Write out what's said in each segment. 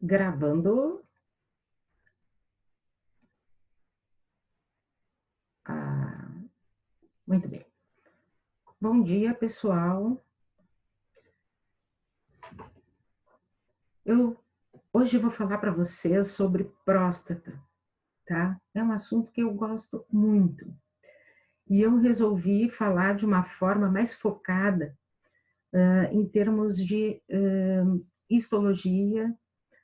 Gravando. Ah, muito bem. Bom dia, pessoal. Hoje eu vou falar para vocês sobre próstata, tá? É um assunto que eu gosto muito. E eu resolvi falar de uma forma mais focada em termos de histologia,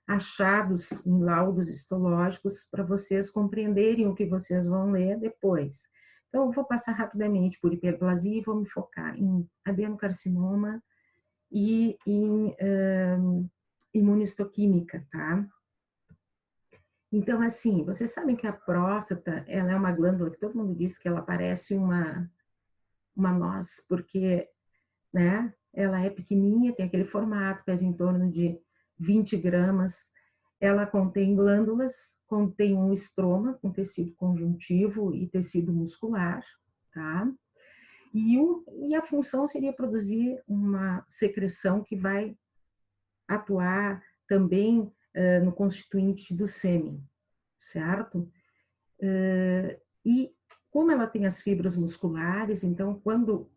achados em laudos histológicos, para vocês compreenderem o que vocês vão ler depois. Então, eu vou passar rapidamente por hiperplasia e vou me focar em adenocarcinoma e em imunistoquímica, tá? Então, assim, vocês sabem que a próstata, ela é uma glândula que todo mundo diz que ela parece uma noz, porque, né, ela é pequenininha, tem aquele formato, pesa em torno de 20 gramas, ela contém glândulas, contém um estroma com tecido conjuntivo e tecido muscular, tá? E a função seria produzir uma secreção que vai atuar também no constituinte do sêmen, certo? E como ela tem as fibras musculares, então quando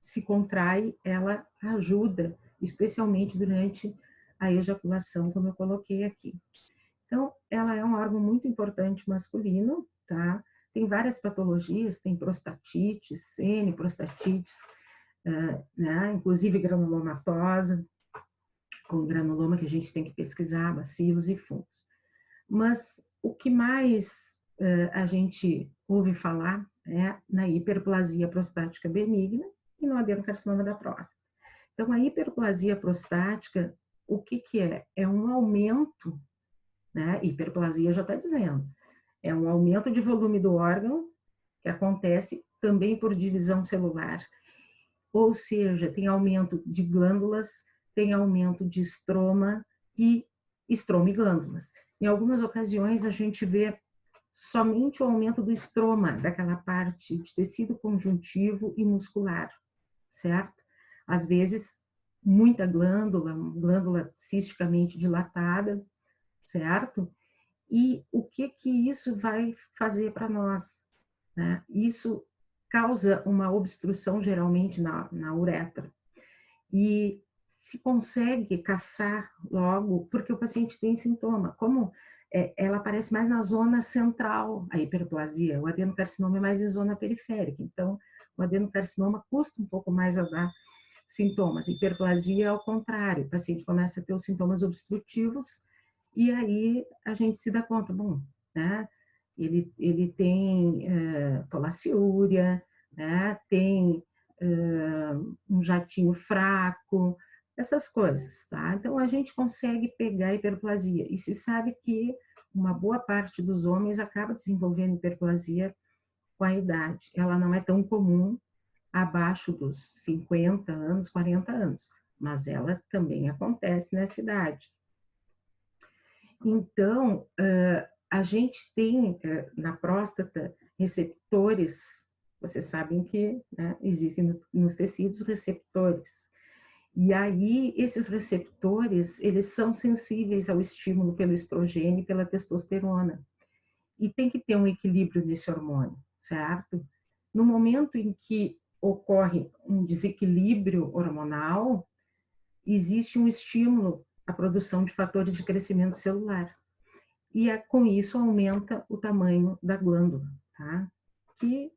se contrai, ela ajuda, especialmente durante a ejaculação, como eu coloquei aqui. Então, ela é um órgão muito importante masculino, tá? Tem várias patologias, tem prostatite, prostatites, né? Inclusive granulomatosa, com granuloma que a gente tem que pesquisar, bacilos e fungos. Mas o que mais a gente ouve falar é na hiperplasia prostática benigna e no adenocarcinoma da próstata. Então, a hiperplasia prostática, o que que é? É um aumento, né? Hiperplasia já está dizendo, é um aumento de volume do órgão que acontece também por divisão celular, ou seja, tem aumento de glândulas, tem aumento de estroma e glândulas. Em algumas ocasiões a gente vê somente o aumento do estroma, daquela parte de tecido conjuntivo e muscular, certo? Às vezes, muita glândula cisticamente dilatada, certo? E o que que isso vai fazer para nós, né? Isso causa uma obstrução geralmente na uretra. E se consegue caçar logo, porque o paciente tem sintoma, como ela aparece mais na zona central, a hiperplasia, o adenocarcinoma é mais em zona periférica, então o adenocarcinoma custa um pouco mais a dar sintomas, a hiperplasia ao contrário, o paciente começa a ter os sintomas obstrutivos e aí a gente se dá conta, bom, né, ele tem polaciúria, né, tem um jatinho fraco, essas coisas, tá? Então a gente consegue pegar a hiperplasia e se sabe que uma boa parte dos homens acaba desenvolvendo hiperplasia com a idade. Ela não é tão comum abaixo dos 50 anos, 40 anos, mas ela também acontece nessa idade. Então, a gente tem na próstata receptores, vocês sabem que, né, existem nos tecidos receptores. E aí, esses receptores, eles são sensíveis ao estímulo pelo estrogênio e pela testosterona. E tem que ter um equilíbrio nesse hormônio, certo? No momento em que ocorre um desequilíbrio hormonal, existe um estímulo à produção de fatores de crescimento celular. E com isso aumenta o tamanho da glândula, tá? Que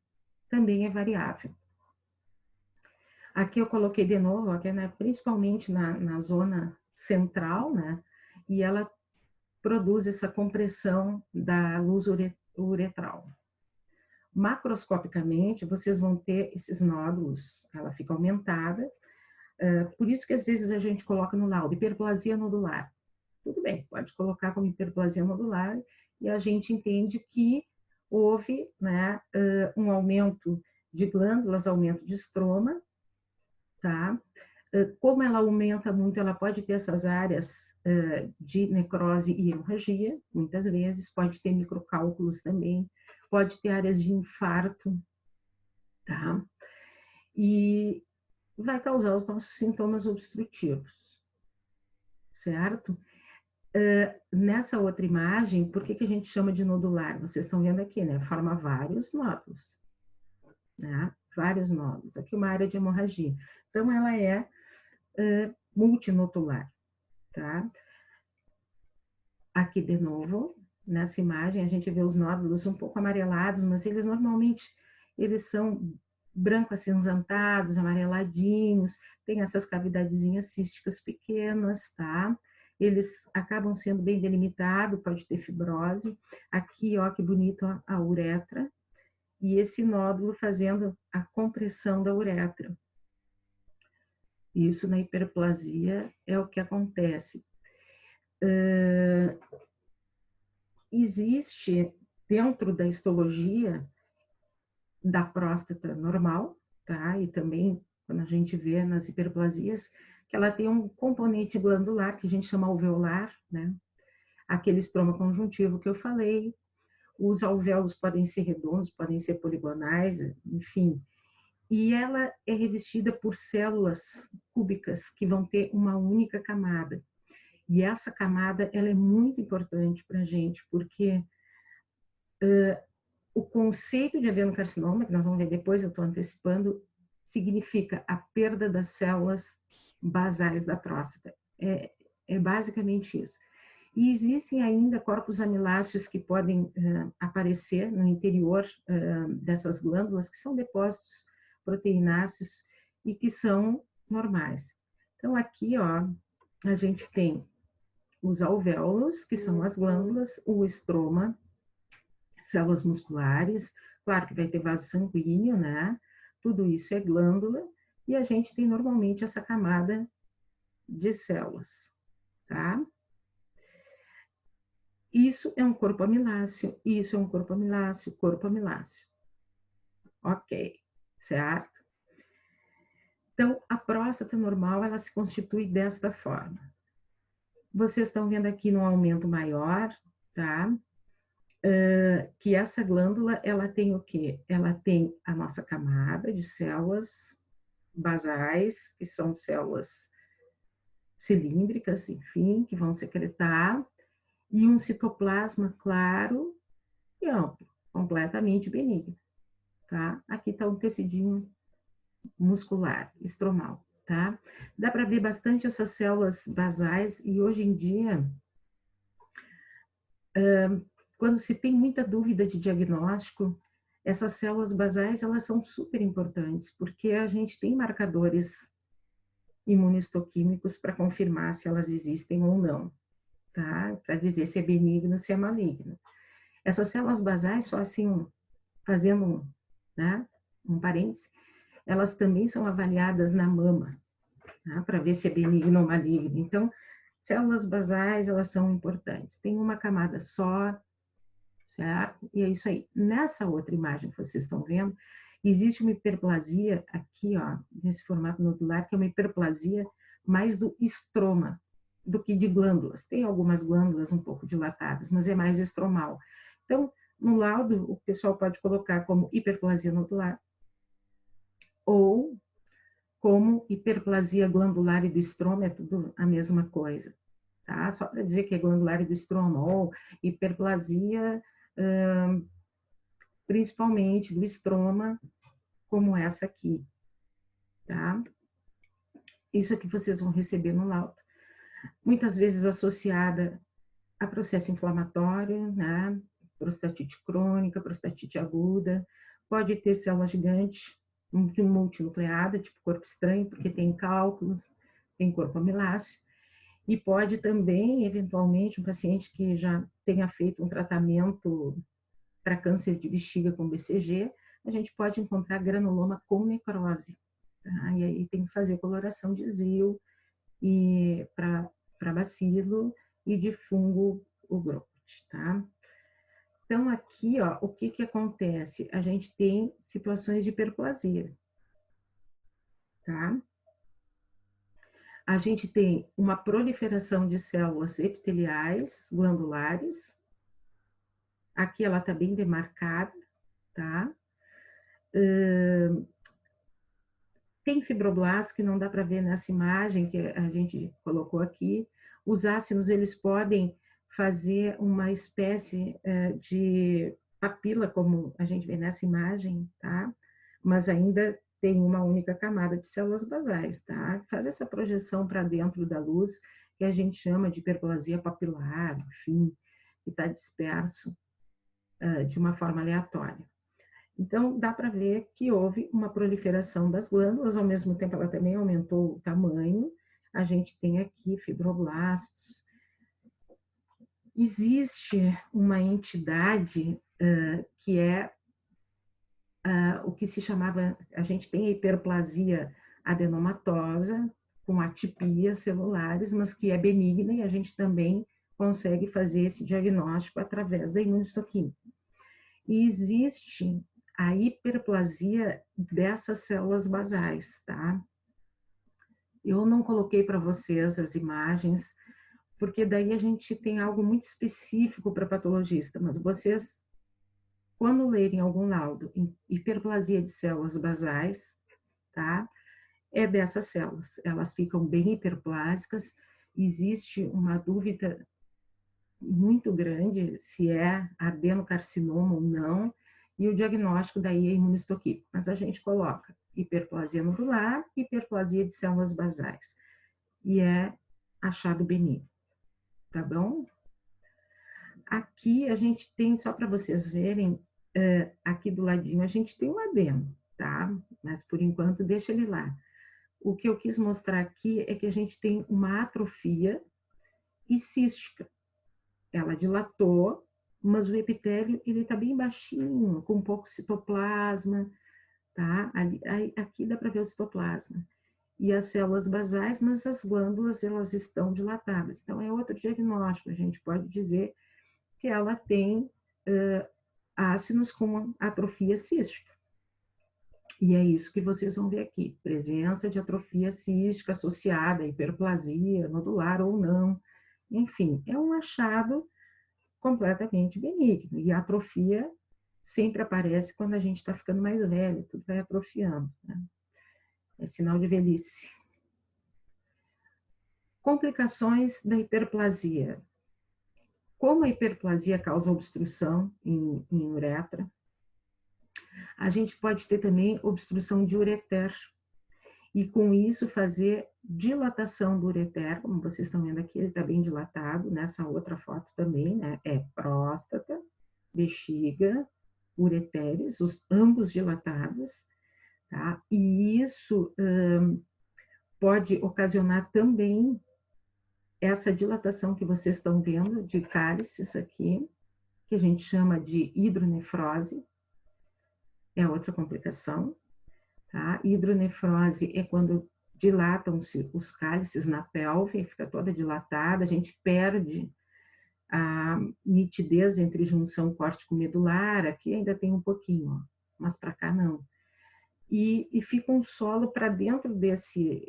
também é variável. Aqui eu coloquei de novo, aqui, né, principalmente na zona central, né? E ela produz essa compressão da luz uretral. Macroscopicamente, vocês vão ter esses nódulos, ela fica aumentada, por isso que às vezes a gente coloca no laudo, hiperplasia nodular. Tudo bem, pode colocar como hiperplasia nodular e a gente entende que houve, né, um aumento de glândulas, aumento de estroma, tá? Como ela aumenta muito, ela pode ter essas áreas de necrose e hemorragia, muitas vezes, pode ter microcálculos também, pode ter áreas de infarto, tá? E vai causar os nossos sintomas obstrutivos, certo? Nessa outra imagem, por que que a gente chama de nodular? Vocês estão vendo aqui, né? Forma vários nódulos, né? Vários nódulos. Aqui uma área de hemorragia. Então, ela é multinodular, tá? Aqui de novo, nessa imagem, a gente vê os nódulos um pouco amarelados, mas eles normalmente eles são branco acinzentados, amareladinhos, tem essas cavidadezinhas císticas pequenas, tá? Eles acabam sendo bem delimitados, pode ter fibrose. Aqui, ó, que bonito a uretra, e esse nódulo fazendo a compressão da uretra. Isso na hiperplasia é o que acontece. Existe dentro da histologia da próstata normal, tá? E também quando a gente vê nas hiperplasias, que ela tem um componente glandular que a gente chama alveolar, né? Aquele estroma conjuntivo que eu falei. Os alvéolos podem ser redondos, podem ser poligonais, enfim. E ela é revestida por células cúbicas que vão ter uma única camada. E essa camada, ela é muito importante para a gente, porque o conceito de adenocarcinoma, que nós vamos ver depois, eu estou antecipando, significa a perda das células basais da próstata. É basicamente isso. E existem ainda corpos amiláceos que podem aparecer no interior dessas glândulas, que são depósitos proteináceos e que são normais. Então, aqui, ó, a gente tem os alvéolos, que são as glândulas, o estroma, células musculares, claro que vai ter vaso sanguíneo, né? Tudo isso é glândula, e a gente tem normalmente essa camada de células, tá? Isso é um corpo amiláceo, isso é um corpo amiláceo, corpo amiláceo. Ok, certo? Então, a próstata normal, ela se constitui desta forma. Vocês estão vendo aqui no aumento maior, tá? Que essa glândula, ela tem o quê? Ela tem a nossa camada de células basais, que são células cilíndricas, enfim, que vão secretar, e um citoplasma claro e amplo, completamente benigno, tá? Aqui está um tecidinho muscular, estromal, tá? Dá para ver bastante essas células basais e hoje em dia, quando se tem muita dúvida de diagnóstico, essas células basais, elas são super importantes, porque a gente tem marcadores imunistoquímicos para confirmar se elas existem ou não, tá? Para dizer se é benigno ou se é maligno. Essas células basais, só assim, fazendo né, um parêntese, elas também são avaliadas na mama, tá? Para ver se é benigno ou maligno. Então, células basais, elas são importantes. Tem uma camada só, certo? E é isso aí. Nessa outra imagem que vocês estão vendo, existe uma hiperplasia aqui, ó, nesse formato nodular, que é uma hiperplasia mais do estroma do que de glândulas. Tem algumas glândulas um pouco dilatadas, mas é mais estromal. Então, no laudo, o pessoal pode colocar como hiperplasia nodular ou como hiperplasia glandular e do estroma, é tudo a mesma coisa, tá? Só para dizer que é glandular e do estroma, ou hiperplasia, principalmente do estroma, como essa aqui, tá? Isso aqui vocês vão receber no laudo. Muitas vezes associada a processo inflamatório, né? Prostatite crônica, prostatite aguda, pode ter célula gigante multinucleada, tipo corpo estranho, porque tem cálculos, tem corpo amiláceo, e pode também, eventualmente, um paciente que já tenha feito um tratamento para câncer de bexiga com BCG, a gente pode encontrar granuloma com necrose, tá? E aí tem que fazer coloração de ZIL e para bacilo e de fungo o Growth, tá? Então, aqui, ó, o que que acontece? A gente tem situações de hiperplasia, tá? A gente tem uma proliferação de células epiteliais glandulares. Aqui ela tá bem demarcada, tá? Tem fibroblasto que não dá para ver nessa imagem que a gente colocou aqui. Os ácidos, eles podem fazer uma espécie de papila, como a gente vê nessa imagem, tá? Mas ainda tem uma única camada de células basais, tá? Faz essa projeção para dentro da luz, que a gente chama de hiperplasia papilar, enfim, que está disperso de uma forma aleatória. Então, dá para ver que houve uma proliferação das glândulas, ao mesmo tempo ela também aumentou o tamanho. A gente tem aqui fibroblastos. Existe uma entidade que é o que se chamava, a gente tem a hiperplasia adenomatosa, com atipias celulares, mas que é benigna e a gente também consegue fazer esse diagnóstico através da imunistoquímica. E existe a hiperplasia dessas células basais, tá? Eu não coloquei para vocês as imagens, porque daí a gente tem algo muito específico para patologista, mas vocês, quando lerem algum laudo em hiperplasia de células basais, tá? É dessas células, elas ficam bem hiperplásicas, existe uma dúvida muito grande se é adenocarcinoma ou não, e o diagnóstico daí é imunistoquímico, mas a gente coloca hiperplasia nodular e hiperplasia de células basais, e é achado benigno, tá bom? Aqui a gente tem, só para vocês verem, aqui do ladinho a gente tem um adeno, tá? Mas por enquanto deixa ele lá. O que eu quis mostrar aqui é que a gente tem uma atrofia e cística. Ela dilatou, mas o epitélio ele está bem baixinho, com pouco citoplasma, tá? Aqui dá para ver o citoplasma. E as células basais, mas as glândulas elas estão dilatadas. Então é outro diagnóstico. A gente pode dizer que ela tem ácidos com atrofia cística. E é isso que vocês vão ver aqui, presença de atrofia cística associada a hiperplasia nodular ou não. Enfim, é um achado completamente benigno. E a atrofia sempre aparece quando a gente está ficando mais velho, tudo vai atrofiando, né? É sinal de velhice. Complicações da hiperplasia. Como a hiperplasia causa obstrução em uretra, a gente pode ter também obstrução de ureter, e com isso fazer dilatação do ureter, como vocês estão vendo aqui, ele está bem dilatado, nessa outra foto também, né? É próstata, bexiga, ureteres, ambos dilatados, tá? E isso pode ocasionar também essa dilatação que vocês estão vendo de cálices aqui, que a gente chama de hidronefrose, é outra complicação, tá? Hidronefrose é quando dilatam-se os cálices na pelve, fica toda dilatada, a gente perde a nitidez entre junção córtico-medular, aqui ainda tem um pouquinho, ó, mas para cá não. E fica um solo para dentro desse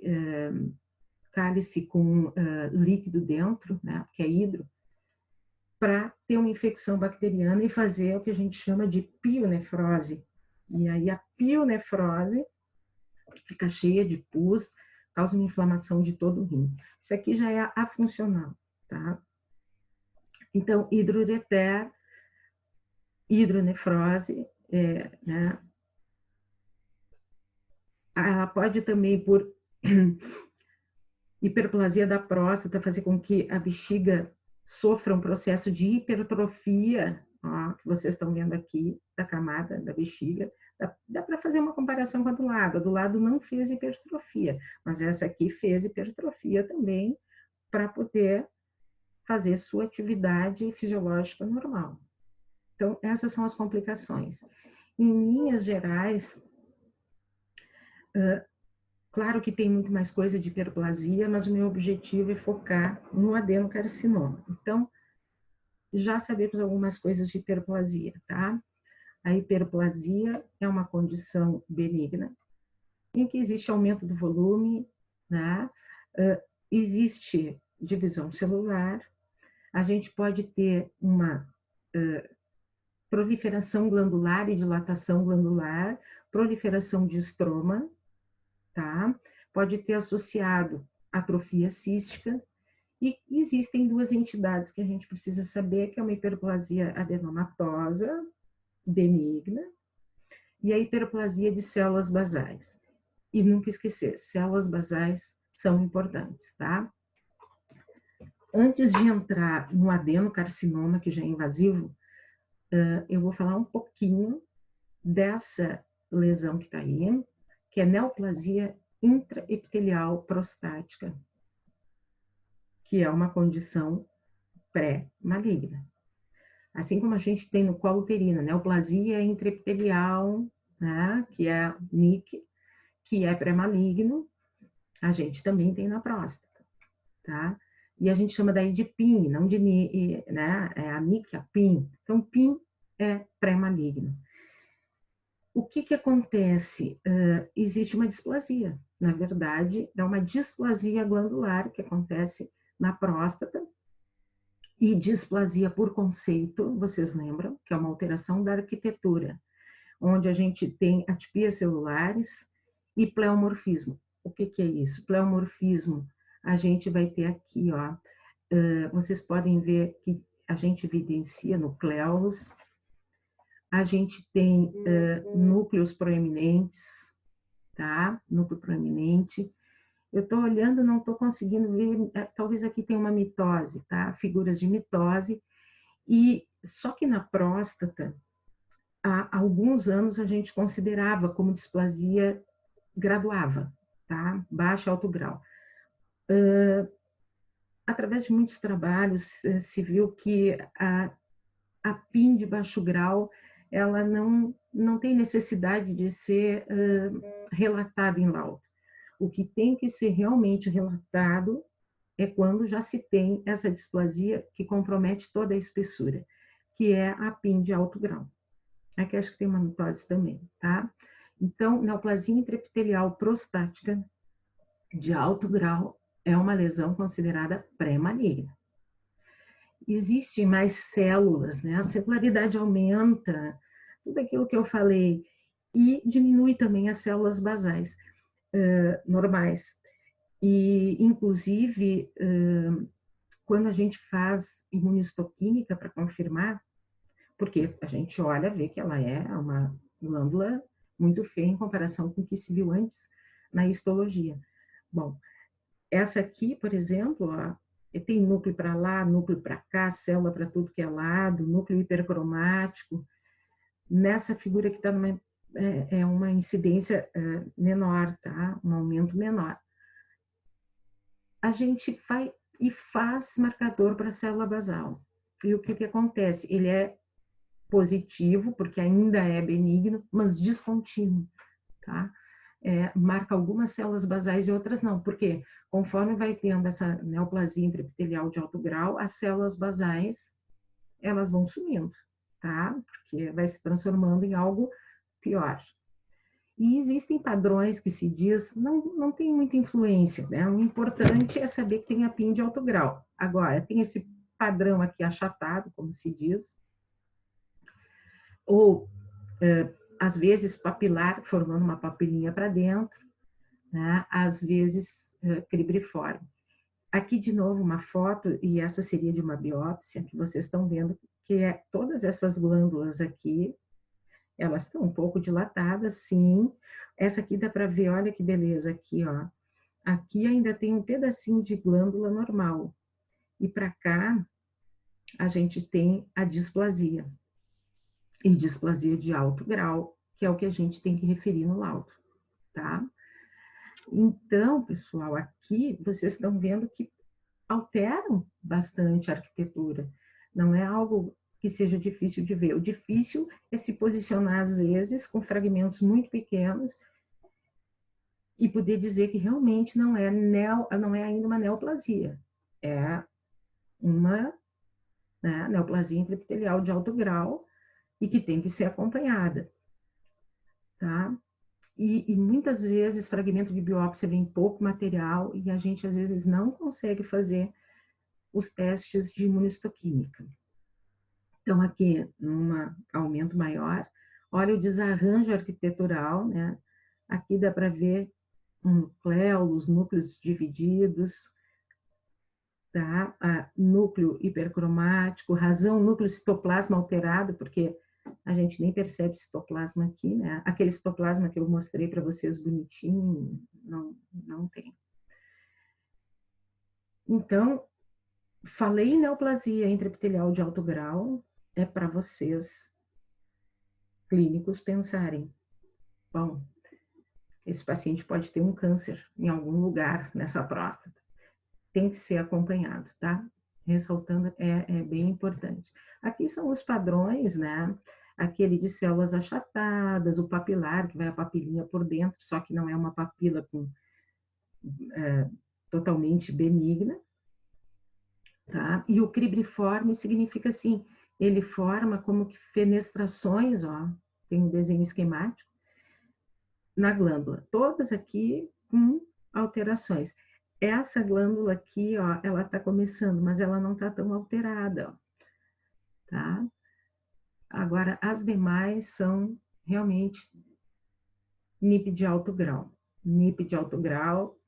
cálice com líquido dentro, né, que é hidro, para ter uma infecção bacteriana e fazer o que a gente chama de pionefrose. E aí a pionefrose fica cheia de pus, causa uma inflamação de todo o rim. Isso aqui já é afuncional, tá? Então, hidroureter, hidronefrose, né? Ela pode também, por hiperplasia da próstata, fazer com que a bexiga sofra um processo de hipertrofia, ó, que vocês estão vendo aqui, da camada da bexiga. Dá para fazer uma comparação com a do lado. A do lado não fez hipertrofia, mas essa aqui fez hipertrofia também para poder fazer sua atividade fisiológica normal. Então, essas são as complicações. Em linhas gerais, claro que tem muito mais coisa de hiperplasia, mas o meu objetivo é focar no adenocarcinoma. Então, já sabemos algumas coisas de hiperplasia, tá? A hiperplasia é uma condição benigna, em que existe aumento do volume, né? Existe divisão celular, a gente pode ter uma proliferação glandular e dilatação glandular, proliferação de estroma, tá? Pode ter associado atrofia cística E existem duas entidades que a gente precisa saber, que é uma hiperplasia adenomatosa benigna e a hiperplasia de células basais. E nunca esquecer, células basais são importantes, tá? Antes de entrar no adenocarcinoma, que já é invasivo, eu vou falar um pouquinho dessa lesão que está aí, que é neoplasia intraepitelial prostática, que é uma condição pré-maligna. Assim como a gente tem no colo uterino, neoplasia intraepitelial, né, que é NIC, que é pré-maligno, a gente também tem na próstata, tá? E a gente chama daí de PIN, não de, né, é a NIC, a PIN. Então, PIN é pré-maligno. O que que acontece? Existe uma displasia. Na verdade, é uma displasia glandular que acontece na próstata, e displasia por conceito, vocês lembram, que é uma alteração da arquitetura, onde a gente tem atipias celulares e pleomorfismo. O que que é isso? Pleomorfismo, a gente vai ter aqui, ó, vocês podem ver que a gente evidencia nucleolos, a gente tem núcleos proeminentes, tá? Núcleo proeminente. Eu estou olhando, não estou conseguindo ver, talvez aqui tenha uma mitose, tá? Figuras de mitose. E só que na próstata, há alguns anos a gente considerava como displasia graduava, tá? Baixo e alto grau. Através de muitos trabalhos, se viu que a PIN de baixo grau, ela não tem necessidade de ser relatada em laudo. O que tem que ser realmente relatado é quando já se tem essa displasia que compromete toda a espessura, que é a PIN de alto grau. Aqui acho que tem uma mitose também, tá? Então, neoplasia intraepitelial prostática de alto grau é uma lesão considerada pré-maligna. Existem mais células, né? A celularidade aumenta, tudo aquilo que eu falei, e diminui também as células basais normais. E, inclusive, quando a gente faz imunistoquímica para confirmar, porque a gente olha, vê que ela é uma glândula muito feia em comparação com o que se viu antes na histologia. Bom, essa aqui, por exemplo, ó, tem núcleo para lá, núcleo para cá, célula para tudo que é lado, núcleo hipercromático. Nessa figura que está é uma incidência menor, tá? Um aumento menor. A gente vai e faz marcador para a célula basal. E o que que acontece? Ele é positivo, porque ainda é benigno, mas descontínuo, tá? Marca algumas células basais e outras não, porque conforme vai tendo essa neoplasia intraepitelial de alto grau, as células basais, elas vão sumindo, tá? Porque vai se transformando em algo pior. E existem padrões que se diz, não tem muita influência, né? O importante é saber que tem a PIN de alto grau. Agora, tem esse padrão aqui achatado, como se diz, ou às vezes papilar, formando uma papilinha para dentro, né? Às vezes cribriforme. Aqui de novo uma foto, e essa seria de uma biópsia, que vocês estão vendo que todas essas glândulas aqui, elas estão um pouco dilatadas, sim. Essa aqui dá para ver, olha que beleza aqui, ó. Aqui ainda tem um pedacinho de glândula normal. E para cá, a gente tem a displasia. E displasia de alto grau, que é o que a gente tem que referir no laudo, tá? Então, pessoal, aqui vocês estão vendo que alteram bastante a arquitetura. Não é algo que seja difícil de ver. O difícil é se posicionar, às vezes, com fragmentos muito pequenos e poder dizer que realmente não é ainda uma neoplasia. É uma, né, neoplasia intraepitelial de alto grau e que tem que ser acompanhada, tá? E muitas vezes fragmento de biópsia vem pouco material e a gente às vezes não consegue fazer os testes de imunistoquímica. Então aqui, num aumento maior, olha o desarranjo arquitetural, né? Aqui dá para ver um nucléolo, os núcleos divididos, tá? Núcleo hipercromático, razão, núcleo citoplasma alterado, porque a gente nem percebe citoplasma aqui, né? Aquele citoplasma que eu mostrei para vocês bonitinho, não tem. Então, falei em neoplasia intraepitelial de alto grau, é para vocês, clínicos, pensarem, bom, esse paciente pode ter um câncer em algum lugar nessa próstata. Tem que ser acompanhado, tá? Ressaltando, é bem importante. Aqui são os padrões, né? Aquele de células achatadas, o papilar, que vai a papilinha por dentro, só que não é uma papila totalmente benigna, tá? E o cribriforme significa assim, ele forma como que fenestrações, ó, tem um desenho esquemático, na glândula, todas aqui com alterações. Essa glândula aqui, ó, ela tá começando, mas ela não tá tão alterada, ó, tá? Agora, as demais são realmente NIP de alto grau. NIP de alto grau,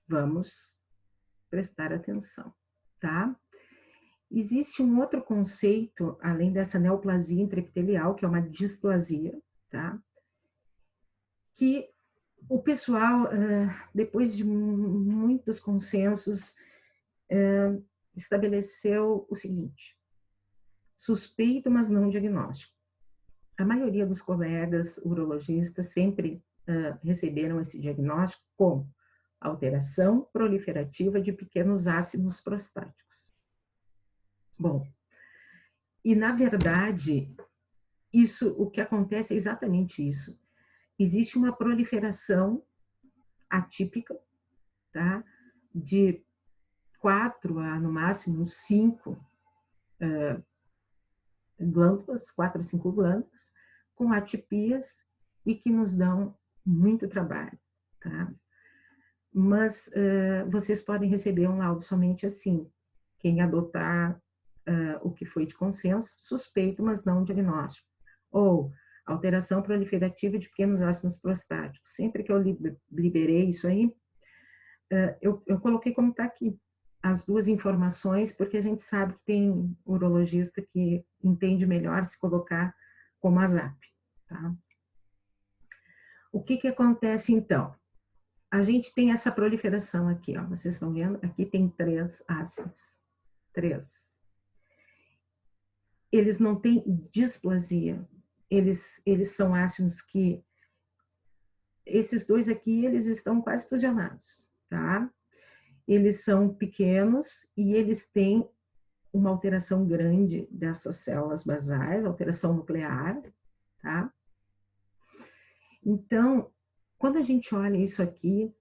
vamos prestar atenção, tá? Existe um outro conceito, além dessa neoplasia intraepitelial, que é uma displasia, tá? Que o pessoal, depois de muitos consensos, estabeleceu o seguinte: suspeito, mas não diagnóstico. A maioria dos colegas urologistas sempre receberam esse diagnóstico como alteração proliferativa de pequenos ácidos prostáticos. Bom, e na verdade, o que acontece é exatamente isso. Existe uma proliferação atípica, tá? De 4 a, no máximo, 5 glândulas, 4 a 5 glândulas, com atipias e que nos dão muito trabalho, tá? Mas vocês podem receber um laudo somente assim, quem adotar o que foi de consenso, suspeito, mas não diagnóstico. Ou alteração proliferativa de pequenos ácidos prostáticos. Sempre que eu liberei isso aí, eu coloquei como está aqui, as duas informações, porque a gente sabe que tem urologista que entende melhor se colocar como ASAP, tá? O que acontece então? A gente tem essa proliferação aqui, ó, vocês estão vendo? Aqui tem 3 ácidos, 3. Eles não têm displasia, eles são ácidos que, esses dois aqui, eles estão quase fusionados, tá? Eles são pequenos e eles têm uma alteração grande dessas células basais, alteração nuclear, tá? Então, quando a gente olha isso aqui,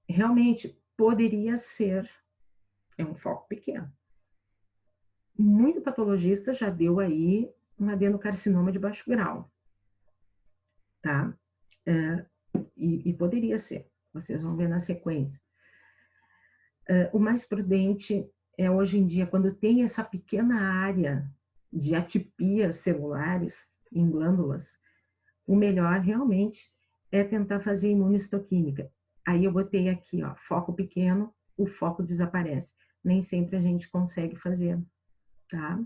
realmente poderia ser, é um foco pequeno. Muito patologista já deu aí um adenocarcinoma de baixo grau, tá? E poderia ser, vocês vão ver na sequência. O mais prudente é hoje em dia, quando tem essa pequena área de atipias celulares em glândulas, o melhor realmente é tentar fazer imunistoquímica. Aí eu botei aqui, ó, foco pequeno, o foco desaparece. Nem sempre a gente consegue fazer, tá?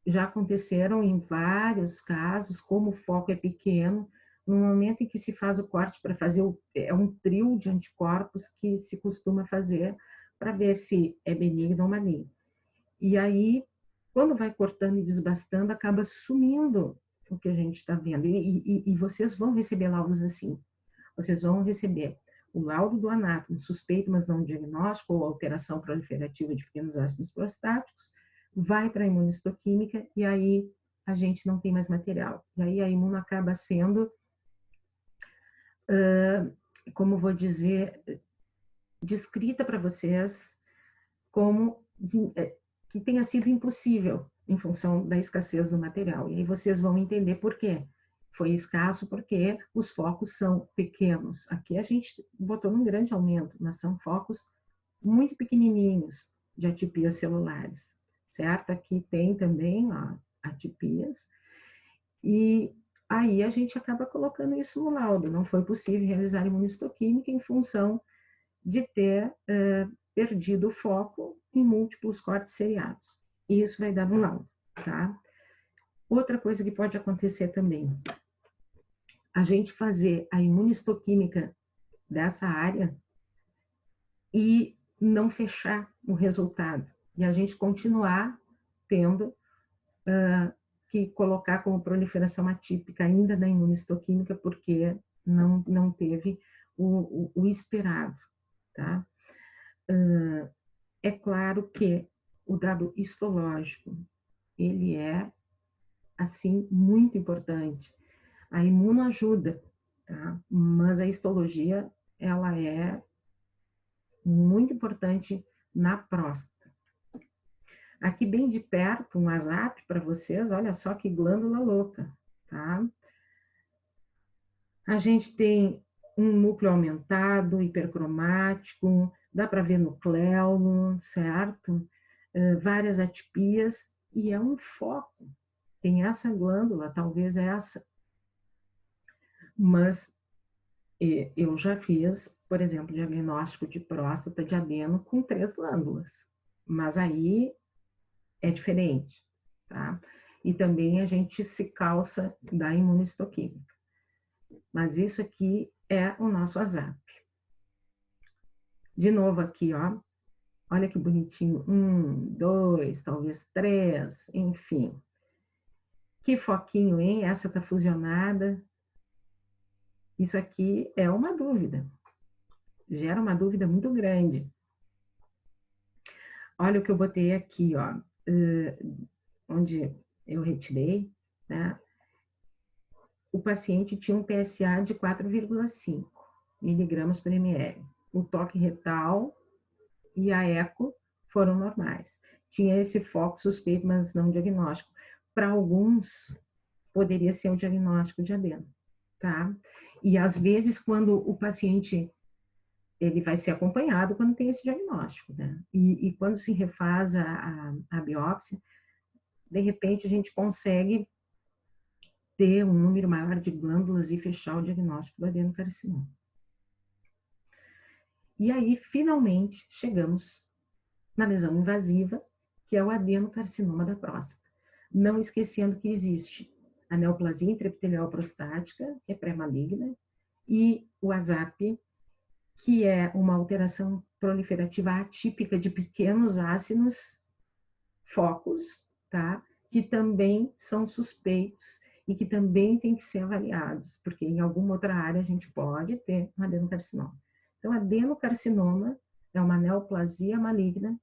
Já aconteceram em vários casos, como o foco é pequeno, no momento em que se faz o corte para fazer, é um trio de anticorpos que se costuma fazer para ver se é benigno ou maligno. E aí, quando vai cortando e desbastando, acaba sumindo o que a gente está vendo. E vocês vão receber laudos assim. Vocês vão receber o laudo do anátomo, suspeito, mas não diagnóstico, ou alteração proliferativa de pequenos ácidos prostáticos, vai para a imunistoquímica e aí a gente não tem mais material. E aí a imuno acaba sendo, como vou dizer, descrita para vocês como que tenha sido impossível em função da escassez do material. E aí vocês vão entender por quê. Foi escasso porque os focos são pequenos. Aqui a gente botou um grande aumento, mas são focos muito pequenininhos de atipias celulares, certo? Aqui tem também ó, atipias. E aí a gente acaba colocando isso no laudo. Não foi possível realizar imunistoquímica em função de ter perdido o foco em múltiplos cortes seriados. E isso vai dar no laudo, tá? Outra coisa que pode acontecer também, a gente fazer a imunistoquímica dessa área e não fechar o resultado. E a gente continuar tendo que colocar como proliferação atípica ainda da imunistoquímica, porque não teve o esperado, tá? É claro que o dado histológico, ele é, assim, muito importante. A imunoajuda, tá? Mas a histologia, ela é muito importante na próstata. Aqui bem de perto, um WhatsApp para vocês, olha só que glândula louca, tá? A gente tem um núcleo aumentado, hipercromático, dá para ver nucleolo, certo? Várias atipias, e é um foco. Tem essa glândula, talvez essa. Mas eu já fiz, por exemplo, diagnóstico de próstata de adeno com 3 glândulas. Mas aí é diferente, tá? E também a gente se calça da imunistoquímica. Mas isso aqui é o nosso WhatsApp. De novo aqui, ó. Olha que bonitinho. 1, 2, talvez 3, enfim. Que foquinho, hein? Essa tá fusionada. Isso aqui é uma dúvida. Gera uma dúvida muito grande. Olha o que eu botei aqui, ó. Onde eu retirei, né? O paciente tinha um PSA de 4,5 miligramas por ml. O toque retal e a eco foram normais. Tinha esse foco suspeito, mas não diagnóstico. Para alguns, poderia ser o diagnóstico de adeno, tá? E às vezes, quando o paciente, ele vai ser acompanhado quando tem esse diagnóstico, né? E quando se refaz a biópsia, de repente a gente consegue ter um número maior de glândulas e fechar o diagnóstico do adenocarcinoma. E aí, finalmente, chegamos na lesão invasiva, que é o adenocarcinoma da próstata. Não esquecendo que existe a neoplasia intraepitelial prostática, que é pré-maligna, e o ASAP, que é uma alteração proliferativa atípica de pequenos ácidos focos, tá? Que também são suspeitos e que também tem que ser avaliados, porque em alguma outra área a gente pode ter um adenocarcinoma. Então, adenocarcinoma é uma neoplasia maligna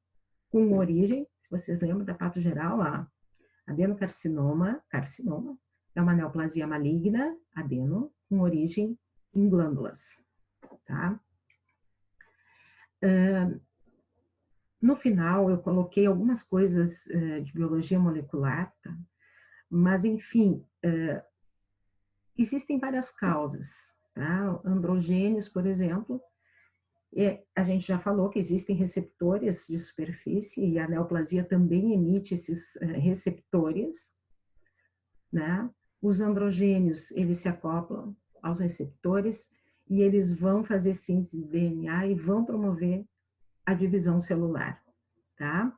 com origem, se vocês lembram da pato geral, a adenocarcinoma, carcinoma, é uma neoplasia maligna, adeno, com origem em glândulas, tá? No final, eu coloquei algumas coisas de biologia molecular, tá? Mas, enfim, existem várias causas, tá? Androgênios, por exemplo, a gente já falou que existem receptores de superfície e a neoplasia também emite esses receptores, né? Os androgênios, eles se acoplam aos receptores e eles vão fazer síntese de DNA e vão promover a divisão celular, tá?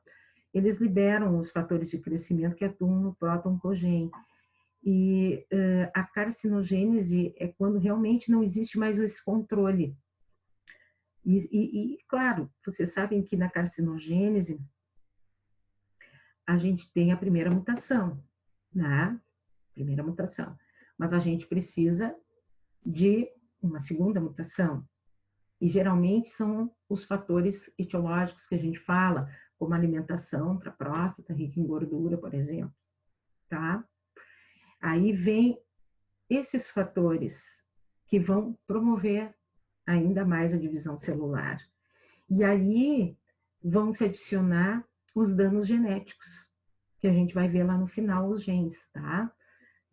Eles liberam os fatores de crescimento que atuam no proto-oncogene. E a carcinogênese é quando realmente não existe mais esse controle. E, claro, vocês sabem que na carcinogênese a gente tem a primeira mutação, né? Primeira mutação. Mas a gente precisa de uma segunda mutação. E geralmente são os fatores etiológicos que a gente fala, como alimentação para próstata, rica em gordura, por exemplo, tá? Aí vem esses fatores que vão promover ainda mais a divisão celular. E aí vão se adicionar os danos genéticos, que a gente vai ver lá no final os genes, tá?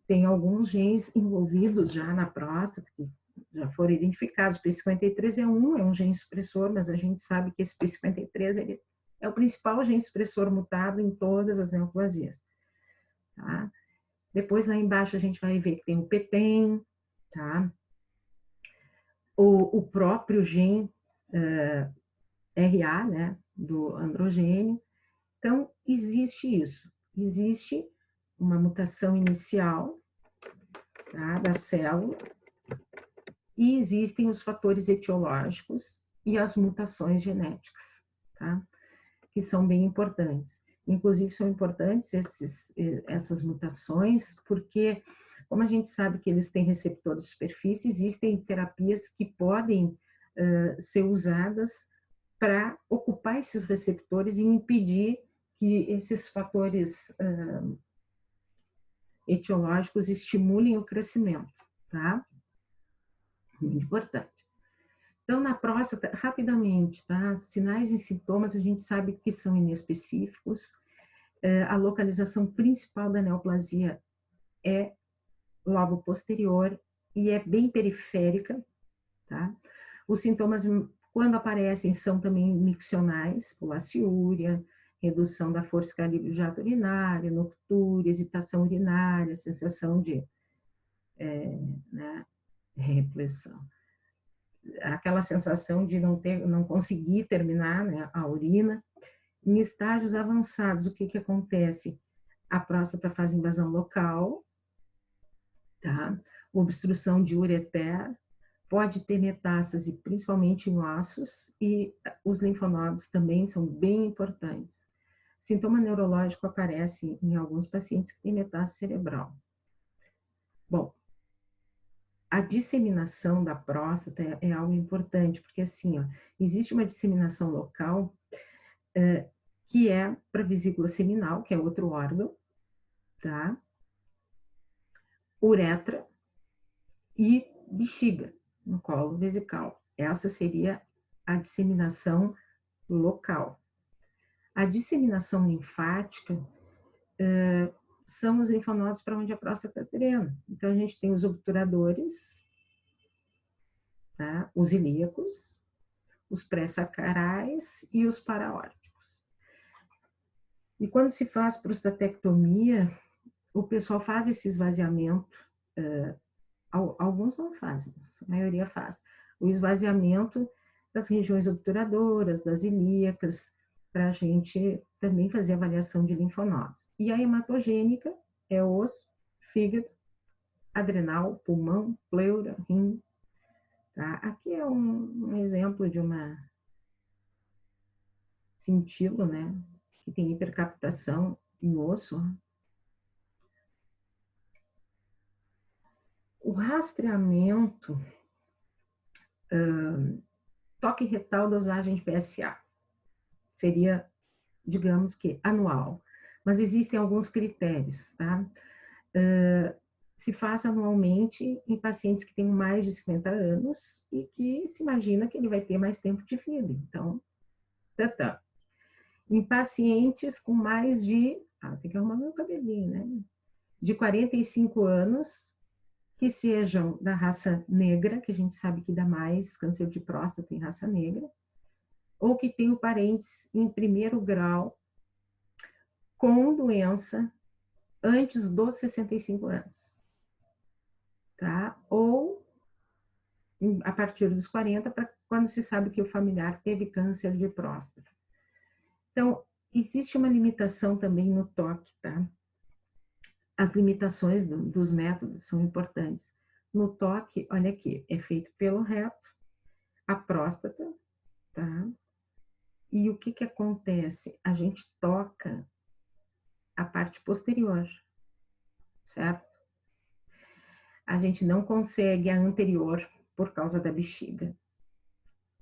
Tem alguns genes envolvidos já na próstata, que já foram identificados. O P53 é um gene supressor, mas a gente sabe que esse P53 ele é o principal gene supressor mutado em todas as neoplasias, tá? Depois lá embaixo a gente vai ver que tem o PTEN, tá? O próprio gene RA, né, do androgênio. Então, existe isso. Existe uma mutação inicial, tá, da célula, e existem os fatores etiológicos e as mutações genéticas, tá, que são bem importantes. Inclusive, são importantes essas mutações, porque, como a gente sabe que eles têm receptores de superfície, existem terapias que podem ser usadas para ocupar esses receptores e impedir que esses fatores etiológicos estimulem o crescimento, tá? Muito importante. Então, na próstata, rapidamente, tá? Sinais e sintomas a gente sabe que são inespecíficos. A localização principal da neoplasia é lobo posterior e é bem periférica, tá? Os sintomas, quando aparecem, são também miccionais, pulaciúria, redução da força calibre do jato urinário, noctúria, hesitação urinária, sensação de né, repressão. Aquela sensação de não conseguir terminar, né, a urina. Em estágios avançados, o que acontece? A próstata faz invasão local, tá? Obstrução de ureter, pode ter metástase, principalmente em ossos, e os linfonodos também são bem importantes. Sintoma neurológico aparece em alguns pacientes que têm metástase cerebral. Bom, a disseminação da próstata é algo importante, porque assim, ó, existe uma disseminação local que é para vesícula seminal, que é outro órgão, tá? Uretra e bexiga, no colo vesical. Essa seria a disseminação local. A disseminação linfática são os linfonodos para onde a próstata drena. Então, a gente tem os obturadores, tá? Os ilíacos, os pré-sacrais e os paraórticos. E quando se faz prostatectomia, o pessoal faz esse esvaziamento, alguns não fazem, a maioria faz, o esvaziamento das regiões obturadoras, das ilíacas, para a gente também fazer avaliação de linfonodos. E a hematogênica é osso, fígado, adrenal, pulmão, pleura, rim. Tá? Aqui é um exemplo de uma cintila, né, que tem hipercaptação em osso. O rastreamento, toque retal, dosagem de PSA, seria, digamos que, anual. Mas existem alguns critérios, tá? Se faz anualmente em pacientes que têm mais de 50 anos e que se imagina que ele vai ter mais tempo de vida. Então, em pacientes com mais de, tem que arrumar meu cabelinho, né? De 45 anos, que sejam da raça negra, que a gente sabe que dá mais câncer de próstata em raça negra, ou que tenham parentes em primeiro grau com doença antes dos 65 anos, tá? Ou a partir dos 40, para quando se sabe que o familiar teve câncer de próstata. Então, existe uma limitação também no toque, tá? As limitações dos métodos são importantes. No toque, olha aqui, é feito pelo reto, a próstata, tá? E o que acontece? A gente toca a parte posterior, certo? A gente não consegue a anterior por causa da bexiga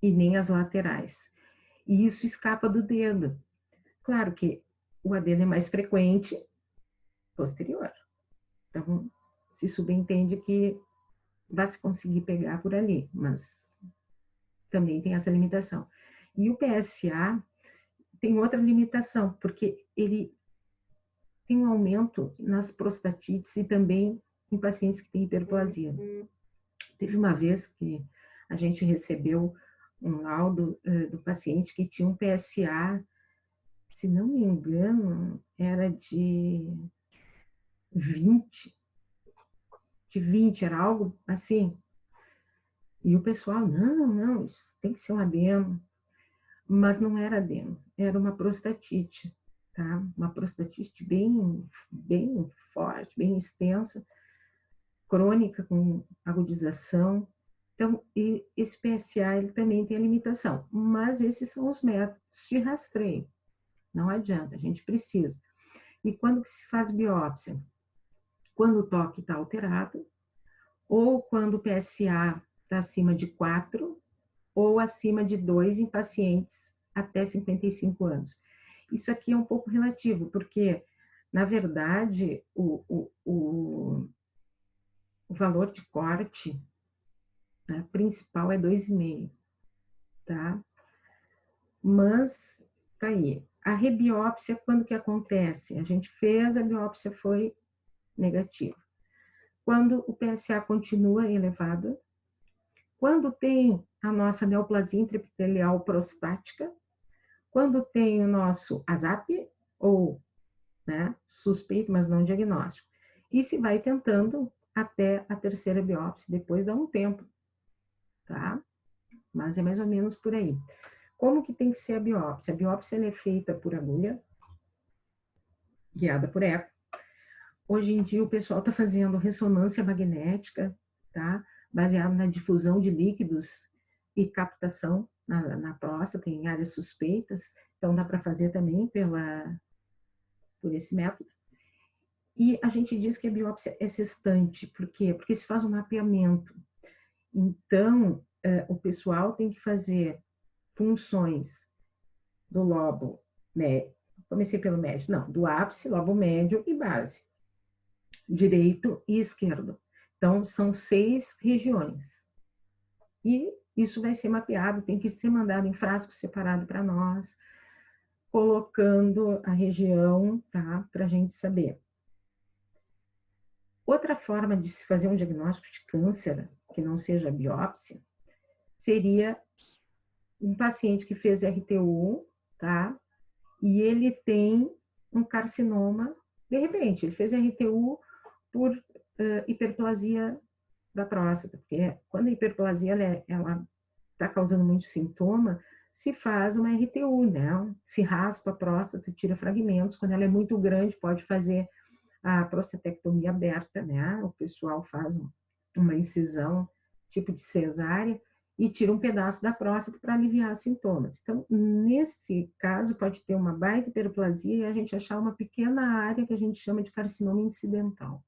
e nem as laterais. E isso escapa do dedo. Claro que o adeno é mais frequente posterior. Então, se subentende que vai se conseguir pegar por ali, mas também tem essa limitação. E o PSA tem outra limitação, porque ele tem um aumento nas prostatites e também em pacientes que têm hiperplasia. Teve uma vez que a gente recebeu um laudo do paciente que tinha um PSA, se não me engano, era de 20, era algo assim, E o pessoal, não, isso tem que ser um adeno. Mas não era adeno, era uma prostatite, tá? Uma prostatite bem forte, bem extensa, crônica, com agudização. Então, esse PSA ele também tem a limitação, mas esses são os métodos de rastreio. Não adianta, a gente precisa. E quando que se faz biópsia? Quando o toque está alterado, ou quando o PSA está acima de 4, ou acima de 2 em pacientes até 55 anos. Isso aqui é um pouco relativo, porque, na verdade, o valor de corte, né, principal é 2,5, tá? Mas, tá aí. A rebiópsia, quando que acontece? A gente fez, a biópsia foi negativa. Quando o PSA continua elevado, quando tem a nossa neoplasia intraepitelial prostática, quando tem o nosso ASAP, ou, né, suspeito, mas não diagnóstico, e se vai tentando até a terceira biópsia, depois dá um tempo, tá? Mas é mais ou menos por aí. Como que tem que ser a biópsia? A biópsia é feita por agulha, guiada por eco. Hoje em dia o pessoal está fazendo ressonância magnética, tá? Baseado na difusão de líquidos e captação na próstata, em áreas suspeitas. Então dá para fazer também por esse método. E a gente diz que a biópsia é sextante, por quê? Porque se faz um mapeamento. Então, o pessoal tem que fazer funções do lobo médio, comecei pelo médio, não, do ápice, lobo médio e base, direito e esquerdo. Então, são 6 regiões. E isso vai ser mapeado, tem que ser mandado em frasco separado para nós, colocando a região, tá, para a gente saber. Outra forma de se fazer um diagnóstico de câncer, que não seja biópsia, seria um paciente que fez RTU, tá? E ele tem um carcinoma, de repente, ele fez RTU por hiperplasia da próstata, porque quando a hiperplasia ela está causando muito sintoma, se faz uma RTU, né? Se raspa a próstata, tira fragmentos. Quando ela é muito grande, pode fazer a prostatectomia aberta, né? O pessoal faz uma incisão, tipo de cesárea, e tira um pedaço da próstata para aliviar sintomas. Então, nesse caso, pode ter uma baita hiperplasia e a gente achar uma pequena área que a gente chama de carcinoma incidental.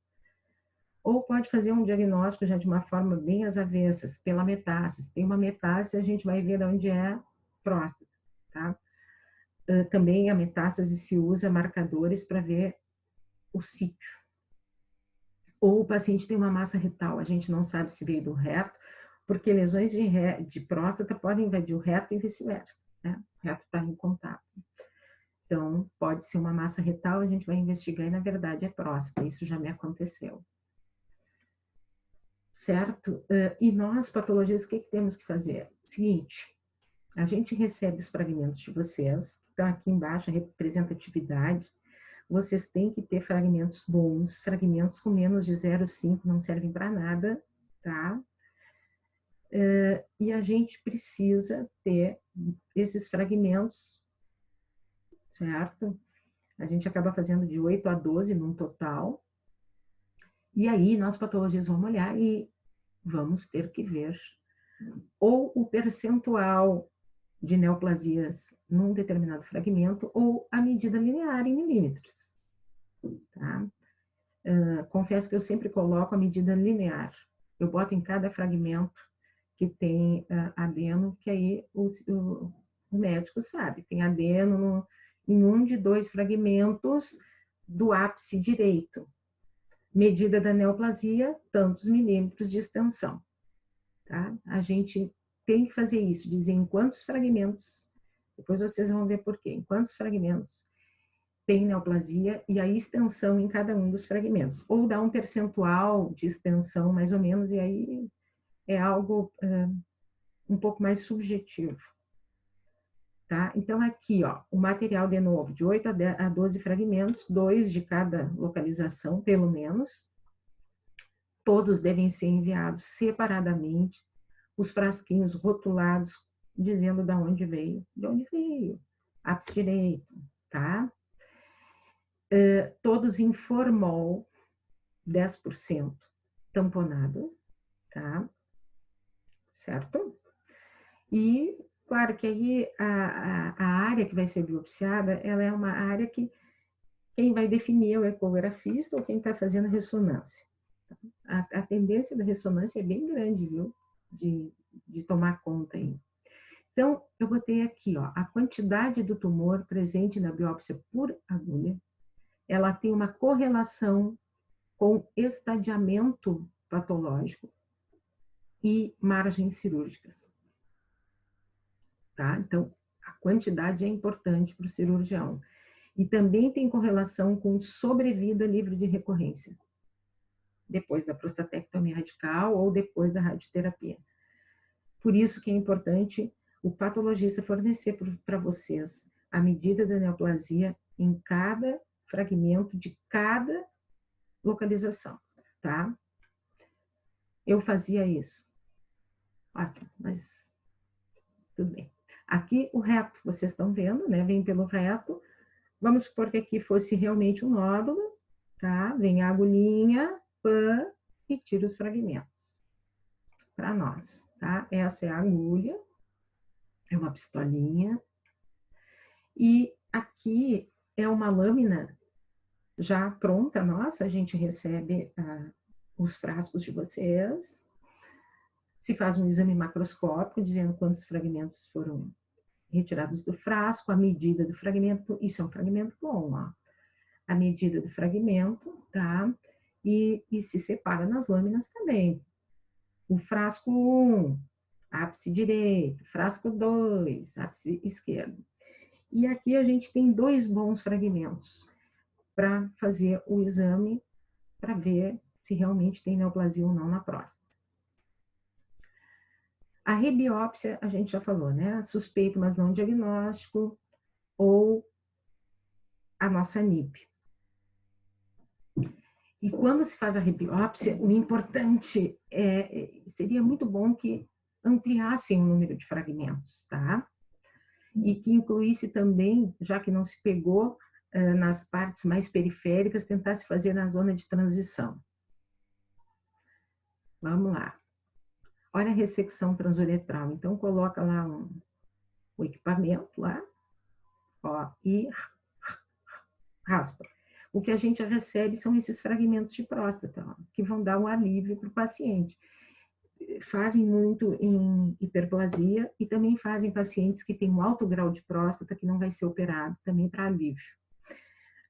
Ou pode fazer um diagnóstico já de uma forma bem às avessas, pela metástase. Tem uma metástase, a gente vai ver onde é próstata, tá? Também a metástase se usa marcadores para ver o sítio. Ou o paciente tem uma massa retal, a gente não sabe se veio do reto, porque lesões de próstata podem invadir o reto e vice-versa, né? O reto está em contato. Então, pode ser uma massa retal, a gente vai investigar e, na verdade, é próstata. Isso já me aconteceu. Certo? E nós, patologistas, o que temos que fazer? Seguinte, a gente recebe os fragmentos de vocês, que estão aqui embaixo, a representatividade. Vocês têm que ter fragmentos bons, fragmentos com menos de 0,5 não servem para nada, tá? E a gente precisa ter esses fragmentos, certo? A gente acaba fazendo de 8 a 12 num total. E aí, nós patologistas vamos olhar e vamos ter que ver ou o percentual de neoplasias num determinado fragmento ou a medida linear em milímetros, tá? Confesso que eu sempre coloco a medida linear. Eu boto em cada fragmento que tem adeno, que aí o médico sabe, tem adeno em um de 2 fragmentos do ápice direito. Medida da neoplasia, tantos milímetros de extensão. Tá? A gente tem que fazer isso, dizer em quantos fragmentos, depois vocês vão ver por quê, em quantos fragmentos tem neoplasia e a extensão em cada um dos fragmentos. Ou dá um percentual de extensão, mais ou menos, e aí é algo um pouco mais subjetivo. Tá? Então, aqui, ó, o material, de novo, de 8 a 12 fragmentos, 2 de cada localização, pelo menos. Todos devem ser enviados separadamente, os frasquinhos rotulados, dizendo de onde veio, ápice direito, tá? Todos em formol, 10% tamponado, tá? Certo? E, claro que aí a área que vai ser biopsiada, ela é uma área que quem vai definir é o ecografista ou quem está fazendo ressonância. A tendência da ressonância é bem grande, viu? De tomar conta aí. Então, eu botei aqui, ó, a quantidade do tumor presente na biópsia por agulha, ela tem uma correlação com estadiamento patológico e margens cirúrgicas, tá? Então, a quantidade é importante para o cirurgião. E também tem correlação com sobrevida livre de recorrência, depois da prostatectomia radical ou depois da radioterapia. Por isso que é importante o patologista fornecer para vocês a medida da neoplasia em cada fragmento de cada localização, tá? Eu fazia isso. Ótimo, mas tudo bem. Aqui o reto, vocês estão vendo, né? Vem pelo reto. Vamos supor que aqui fosse realmente um nódulo, tá? Vem a agulhinha, pã, e tira os fragmentos para nós, tá? Essa é a agulha, é uma pistolinha. E aqui é uma lâmina já pronta, nossa, a gente recebe os frascos de vocês, se faz um exame macroscópico dizendo quantos fragmentos foram retirados do frasco, a medida do fragmento, isso é um fragmento bom, ó. A medida do fragmento, tá? E se separa nas lâminas também. O frasco 1, ápice direito, frasco 2, ápice esquerdo. E aqui a gente tem 2 bons fragmentos para fazer o exame, para ver se realmente tem neoplasia ou não na próstata. A rebiópsia, a gente já falou, né? Suspeito, mas não diagnóstico, ou a nossa NIP. E quando se faz a rebiópsia, o importante seria muito bom que ampliassem o número de fragmentos, tá? E que incluísse também, já que não se pegou nas partes mais periféricas, tentasse fazer na zona de transição. Vamos lá. Olha a ressecção transuretral. Então, coloca lá o equipamento lá, ó, e raspa. O que a gente recebe são esses fragmentos de próstata, ó, que vão dar um alívio para o paciente. Fazem muito em hiperplasia e também fazem pacientes que têm um alto grau de próstata que não vai ser operado, também para alívio.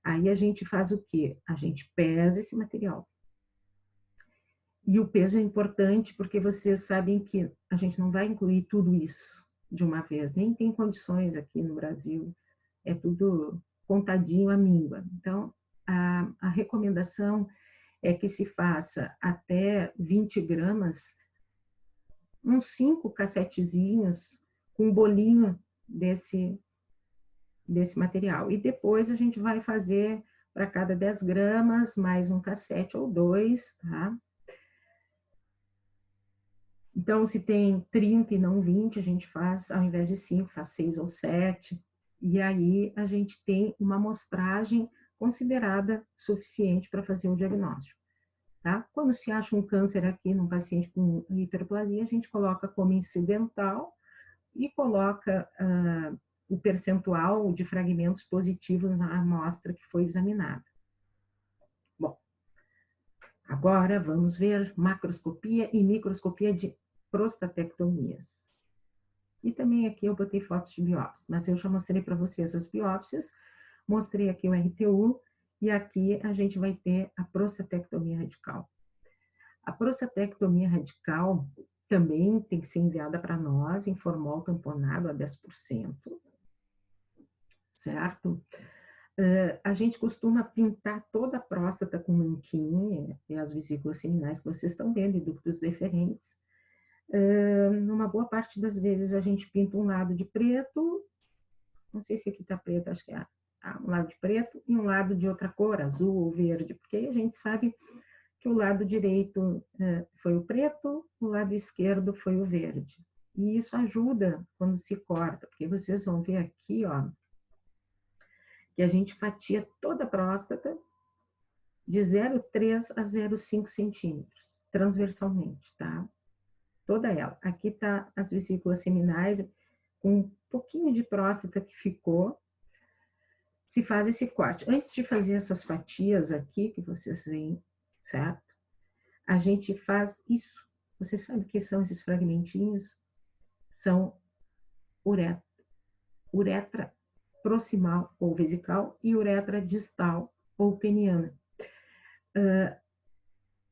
Aí a gente faz o quê? A gente pesa esse material. E o peso é importante porque vocês sabem que a gente não vai incluir tudo isso de uma vez, nem tem condições aqui no Brasil, é tudo contadinho à míngua. Então, a recomendação é que se faça até 20 gramas, uns 5 cassetezinhos com um bolinho desse material. E depois a gente vai fazer para cada 10 gramas, mais um cassete ou 2, tá? Então, se tem 30 e não 20, a gente faz, ao invés de 5, faz 6 ou 7. E aí a gente tem uma amostragem considerada suficiente para fazer o diagnóstico. Tá? Quando se acha um câncer aqui num paciente com hiperplasia, a gente coloca como incidental e coloca o percentual de fragmentos positivos na amostra que foi examinada. Bom, agora vamos ver macroscopia e microscopia de prostatectomias. E também aqui eu botei fotos de biópsia, mas eu já mostrei para vocês as biópsias, mostrei aqui o RTU, e aqui a gente vai ter a prostatectomia radical. A prostatectomia radical também tem que ser enviada para nós em formol tamponado a 10%, certo? A gente costuma pintar toda a próstata com nanquim, e as vesículas seminais que vocês estão vendo, e ductos deferentes. Numa boa parte das vezes a gente pinta um lado de preto, não sei se aqui está preto, acho que um lado de preto, e um lado de outra cor, azul ou verde, porque aí a gente sabe que o lado direito foi o preto, o lado esquerdo foi o verde. E isso ajuda quando se corta, porque vocês vão ver aqui, ó, que a gente fatia toda a próstata de 0,3 a 0,5 centímetros, transversalmente, tá? Toda ela. Aqui tá as vesículas seminais, com um pouquinho de próstata que ficou, se faz esse corte. Antes de fazer essas fatias aqui, que vocês veem, certo? A gente faz isso. Você sabe o que são esses fragmentinhos? São uretra proximal ou vesical e uretra distal ou peniana.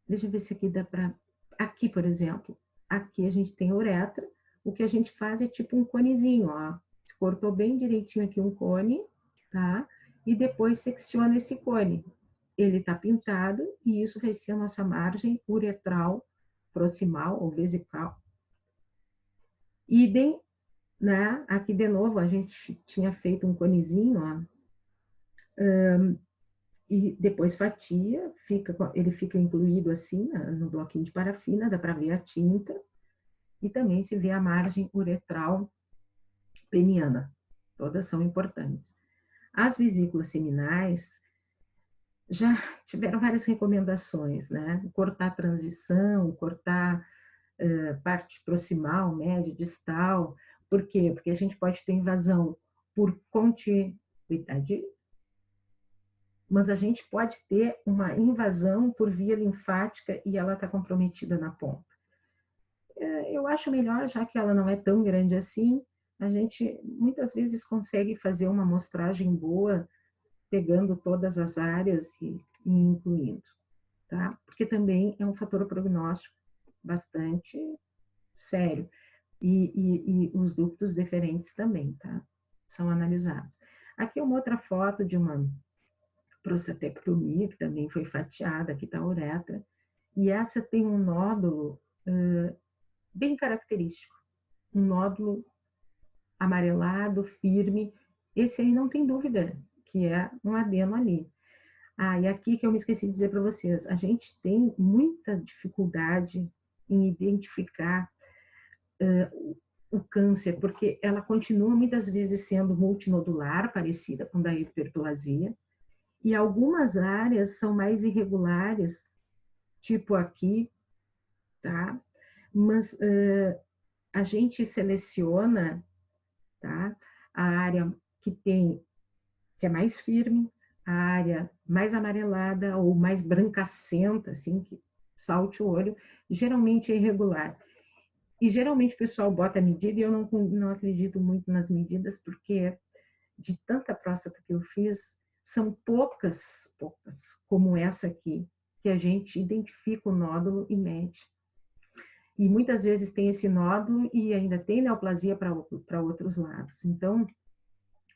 Deixa eu ver se aqui dá para... Aqui, por exemplo, aqui a gente tem a uretra. O que a gente faz é tipo um conezinho, ó. Se cortou bem direitinho aqui um cone, tá? E depois secciona esse cone. Ele tá pintado e isso vai ser a nossa margem uretral proximal ou vesical. Idem, né? Aqui de novo a gente tinha feito um conezinho, ó. E depois fatia, ele fica incluído assim no bloquinho de parafina, dá para ver a tinta. E também se vê a margem uretral peniana. Todas são importantes. As vesículas seminais já tiveram várias recomendações, né? Cortar a transição, cortar parte proximal, média, distal. Por quê? Porque a gente pode ter invasão por continuidade, mas a gente pode ter uma invasão por via linfática e ela está comprometida na ponta. Eu acho melhor, já que ela não é tão grande assim, a gente muitas vezes consegue fazer uma amostragem boa, pegando todas as áreas e incluindo, tá? Porque também é um fator prognóstico bastante sério. E os ductos deferentes também, tá? São analisados. Aqui é uma outra foto de uma prostatectomia, que também foi fatiada, aqui está a uretra, e essa tem um nódulo bem característico, um nódulo amarelado, firme. Esse aí não tem dúvida que é um adeno ali. E aqui que eu me esqueci de dizer para vocês, a gente tem muita dificuldade em identificar o câncer, porque ela continua muitas vezes sendo multinodular, parecida com da hiperplasia, e algumas áreas são mais irregulares, tipo aqui, tá? Mas a gente seleciona, tá? A área que é mais firme, a área mais amarelada ou mais brancacenta, assim, que salte o olho, geralmente é irregular. E geralmente o pessoal bota a medida e eu não acredito muito nas medidas, porque de tanta próstata que eu fiz, são poucas, como essa aqui, que a gente identifica o nódulo e mede. E muitas vezes tem esse nódulo e ainda tem neoplasia para outros lados. Então,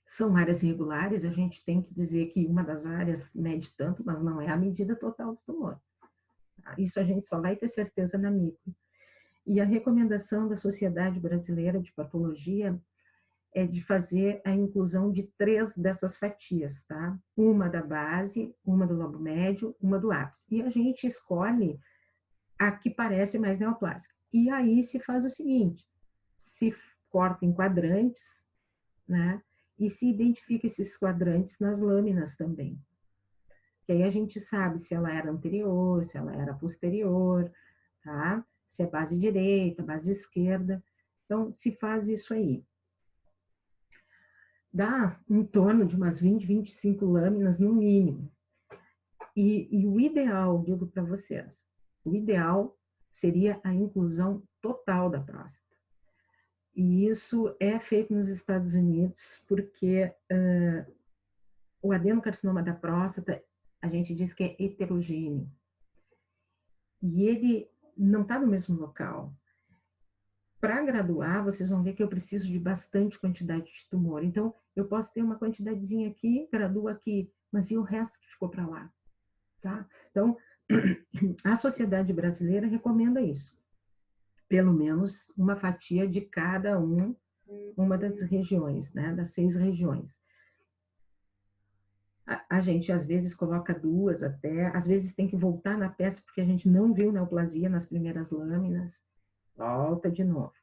são áreas irregulares, a gente tem que dizer que uma das áreas mede tanto, mas não é a medida total do tumor. Isso a gente só vai ter certeza na micro. E a recomendação da Sociedade Brasileira de Patologia é de fazer a inclusão de 3 dessas fatias, tá? Uma da base, uma do lobo médio, uma do ápice. E a gente escolhe a que parece mais neoplásica. E aí se faz o seguinte, se corta em quadrantes, né? E se identifica esses quadrantes nas lâminas também. Que aí a gente sabe se ela era anterior, se ela era posterior, tá? Se é base direita, base esquerda. Então, se faz isso aí. Dá em torno de umas 20, 25 lâminas no mínimo. E o ideal, digo para vocês, o ideal seria a inclusão total da próstata. E isso é feito nos Estados Unidos porque o adenocarcinoma da próstata, a gente diz que é heterogêneo. E ele não está no mesmo local. Para graduar, vocês vão ver que eu preciso de bastante quantidade de tumor. Então, eu posso ter uma quantidadezinha aqui, graduo aqui, mas e o resto que ficou para lá? Tá? Então, a Sociedade Brasileira recomenda isso. Pelo menos uma fatia de cada uma das regiões, né? Das 6 regiões. A gente, às vezes, coloca 2 até, às vezes tem que voltar na peça, porque a gente não viu neoplasia nas primeiras lâminas, volta de novo.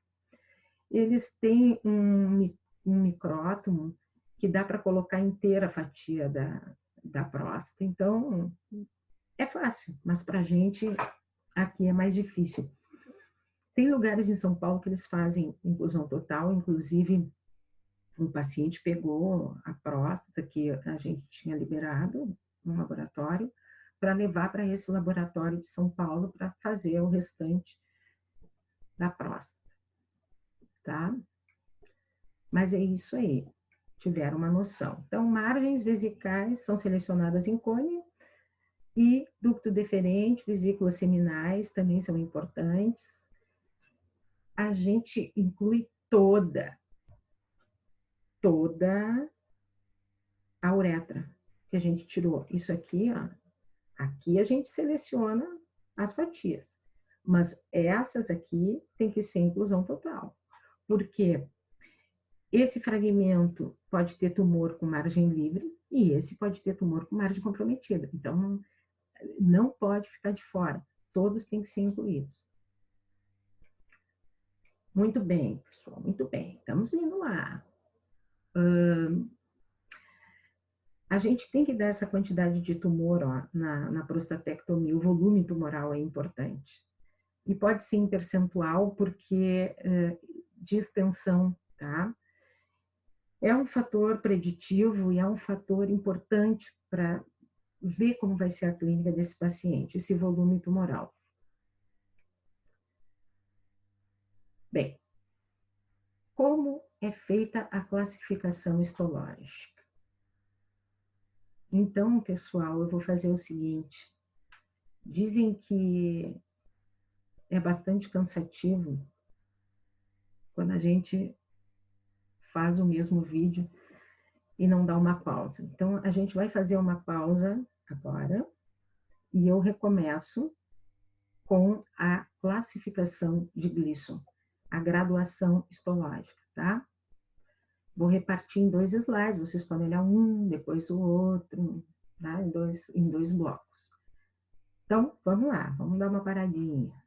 Eles têm um micrótomo que dá para colocar inteira a fatia da próstata, então é fácil, mas para a gente aqui é mais difícil. Tem lugares em São Paulo que eles fazem inclusão total, inclusive um paciente pegou a próstata que a gente tinha liberado no laboratório para levar para esse laboratório de São Paulo para fazer o restante da próstata, tá? Mas é isso aí, tiveram uma noção. Então, margens vesicais são selecionadas em cone e ducto deferente, vesículas seminais também são importantes. A gente inclui toda a uretra que a gente tirou. Isso aqui, ó, aqui a gente seleciona as fatias, mas essas aqui tem que ser inclusão total, porque esse fragmento pode ter tumor com margem livre e esse pode ter tumor com margem comprometida. Então, não pode ficar de fora. Todos têm que ser incluídos. Muito bem, pessoal, muito bem. Estamos indo lá. A gente tem que dar essa quantidade de tumor ó, na prostatectomia. O volume tumoral é importante. E pode ser em percentual, porque de extensão, tá? É um fator preditivo e é um fator importante para ver como vai ser a clínica desse paciente, esse volume tumoral. Bem, como é feita a classificação histológica? Então, pessoal, eu vou fazer o seguinte. Dizem que é bastante cansativo quando a gente faz o mesmo vídeo e não dá uma pausa. Então, a gente vai fazer uma pausa agora e eu recomeço com a classificação de Gleason, a graduação histológica, tá? Vou repartir em 2 slides, vocês podem olhar um, depois o outro, tá? Em dois blocos. Então, vamos lá, vamos dar uma paradinha.